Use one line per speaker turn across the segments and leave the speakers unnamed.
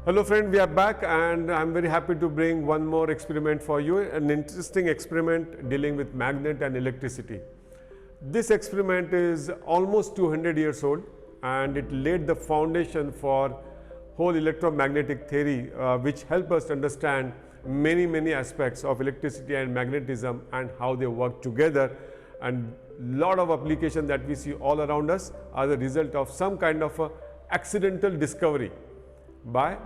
Hello friend, we are back and I'm very happy to bring one more experiment for you, an interesting experiment dealing with magnet and electricity. This experiment is almost 200 years old and it laid the foundation for whole electromagnetic theory which help us understand many aspects of electricity and magnetism and how they work together, and lot of applications that we see all around us are the result of some kind of a accidental discovery by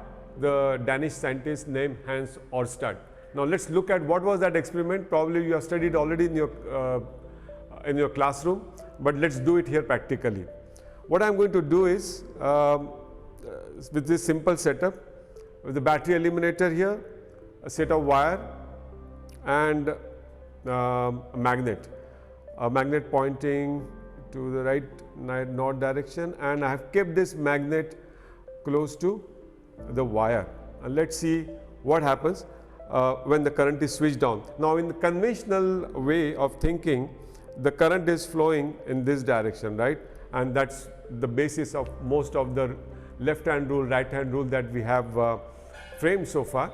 the Danish scientist named Hans Ørsted. Now let's look at what was that experiment. Probably you have studied already in your classroom, but let's do it here practically. What I'm going to do is with this simple setup, with the battery eliminator here, a set of wire and a magnet pointing to the right north direction, and I have kept this magnet close to the wire, and let's see what happens when the current is switched on. Now in the conventional way of thinking, the current is flowing in this direction, right? And that's the basis of most of the left hand rule, right hand rule that we have framed so far.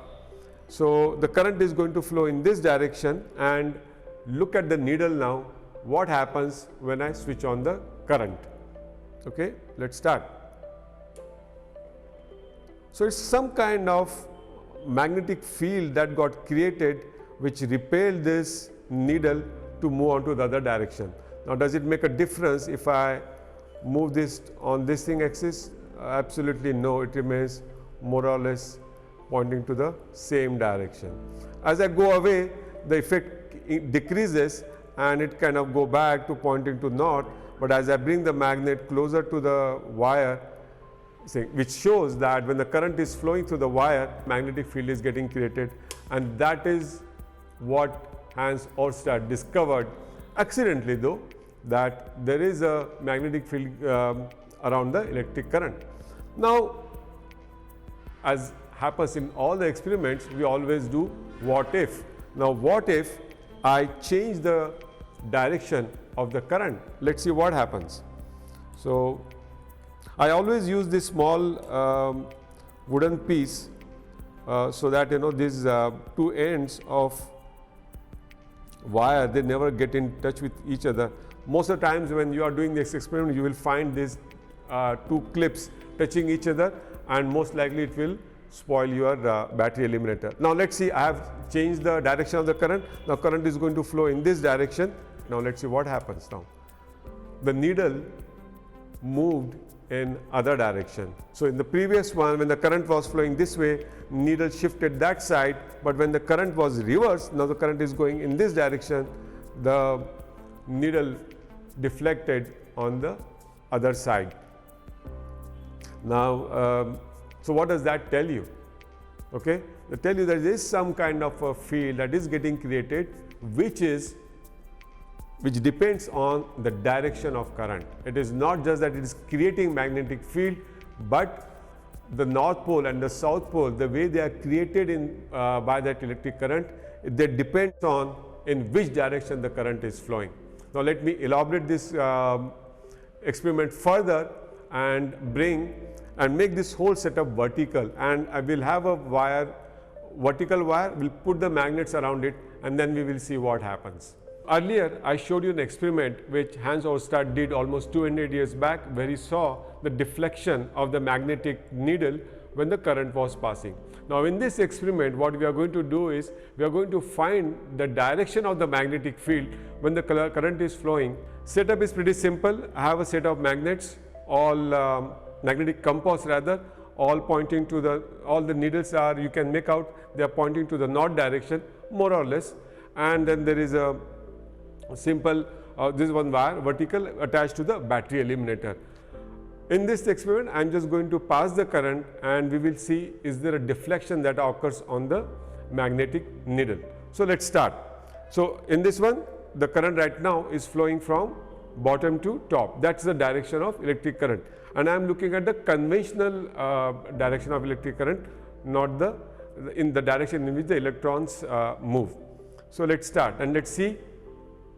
So the current is going to flow in this direction, and look at the needle now, what happens when I switch on the current. Okay, let's start. So it's some kind of magnetic field that got created which repelled this needle to move on to the other direction. Now does it make a difference if I move this on this thing axis? Absolutely no, it remains more or less pointing to the same direction. As I go away, the effect decreases and it kind of go back to pointing to north, but as I bring the magnet closer to the wire, which shows that when the current is flowing through the wire, magnetic field is getting created, and that is what Hans Ørsted discovered accidentally, though, that there is a magnetic field around the electric current. Now, as happens in all the experiments, we always do what if. Now, what if I change the direction of the current? Let's see what happens. So I always use this small wooden piece so that these two ends of wire, they never get in touch with each other. Most of the times when you are doing this experiment, you will find these two clips touching each other, and most likely it will spoil your battery eliminator. Now let's see, I have changed the direction of the current. Now current is going to flow in this direction. Now let's see what happens now. The needle moved in other direction. So in the previous one, when the current was flowing this way, needle shifted that side, but when the current was reversed, now the current is going in this direction, the needle deflected on the other side. Now so what does that tell you? Okay, they tell you that there is some kind of a field that is getting created which depends on the direction of current. It is not just that it is creating magnetic field, but the north pole and the south pole, the way they are created by that electric current, they depend on in which direction the current is flowing. Now let me elaborate this experiment further and make this whole setup vertical, and I will have a vertical wire, we'll put the magnets around it, and then we will see what happens. Earlier, I showed you an experiment which Hans Ørsted did almost 200 years back, where he saw the deflection of the magnetic needle when the current was passing. Now in this experiment, what we are going to do is, we are going to find the direction of the magnetic field when the current is flowing. Setup is pretty simple. I have a set of magnets, all magnetic compass rather, all pointing to all the needles are, you can make out they are pointing to the north direction more or less, and then there is a simple this one wire vertical attached to the battery eliminator. In this experiment, I am just going to pass the current and we will see is there a deflection that occurs on the magnetic needle. So let's start. So in this one, the current right now is flowing from bottom to top. That's the direction of electric current, and I am looking at the conventional direction of electric current, not in the direction in which the electrons move. So let's start and let's see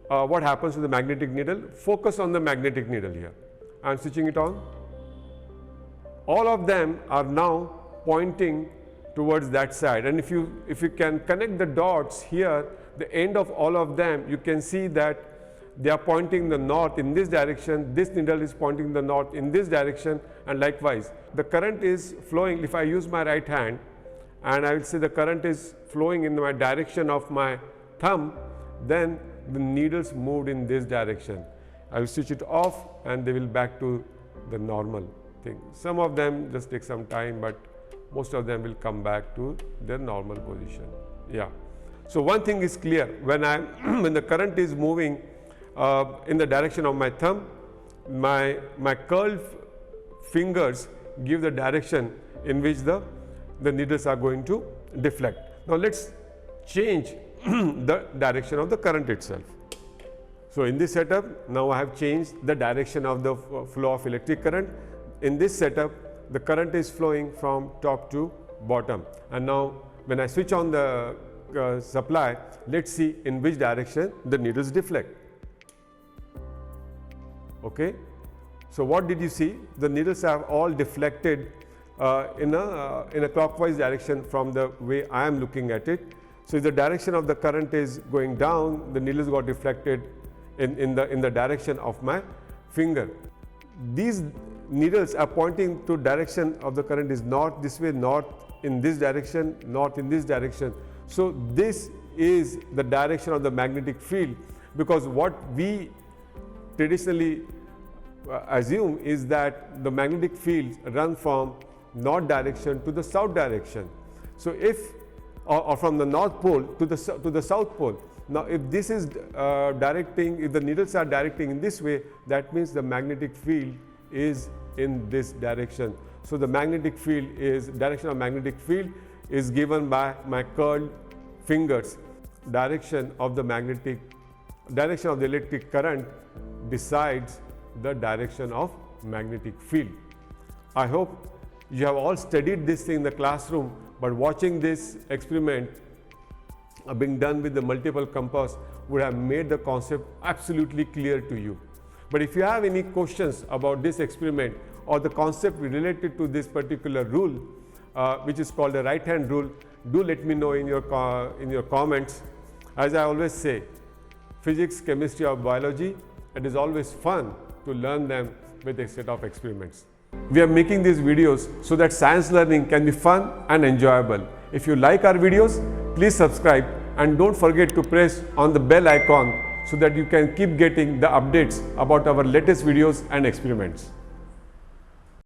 what happens to the magnetic needle. Focus on the magnetic needle here. I am switching it on. All of them are now pointing towards that side. And if you can connect the dots here, the end of all of them, you can see that they are pointing the north in this direction. This needle is pointing the north in this direction, and likewise the current is flowing. If I use my right hand and I will say the current is flowing in my direction of my thumb, then the needles moved in this direction. I will switch it off and they will back to the normal thing. Some of them just take some time, but most of them will come back to their normal position. Yeah. So one thing is clear: when when the current is moving in the direction of my thumb, my curled fingers give the direction in which the needles are going to deflect. Now let's change the direction of the current itself. So in this setup, now I have changed the direction of the flow of electric current. In this setup, the current is flowing from top to bottom. And now when I switch on the supply, let's see in which direction the needles deflect. Okay. So what did you see? The needles have all deflected in a clockwise direction from the way I am looking at it. So if the direction of the current is going down, the needles got deflected in the direction of my finger. These needles are pointing to direction of the current is north this way, north in this direction, north in this direction. So this is the direction of the magnetic field, because what we traditionally assume is that the magnetic fields run from north direction to the south direction. So if or from the north pole to the south pole. Now if this is if the needles are directing in this way, that means the magnetic field is in this direction. So the magnetic field direction of magnetic field is given by my curled fingers. Direction of the electric current decides the direction of magnetic field. I hope you have all studied this thing in the classroom, but watching this experiment being done with the multiple compass would have made the concept absolutely clear to you. But if you have any questions about this experiment or the concept related to this particular rule, which is called the right hand rule, do let me know in your comments. As I always say, physics, chemistry or biology, it is always fun to learn them with a set of experiments. We are making these videos so that science learning can be fun and enjoyable. If you like our videos, please subscribe and don't forget to press on the bell icon so that you can keep getting the updates about our latest videos and experiments.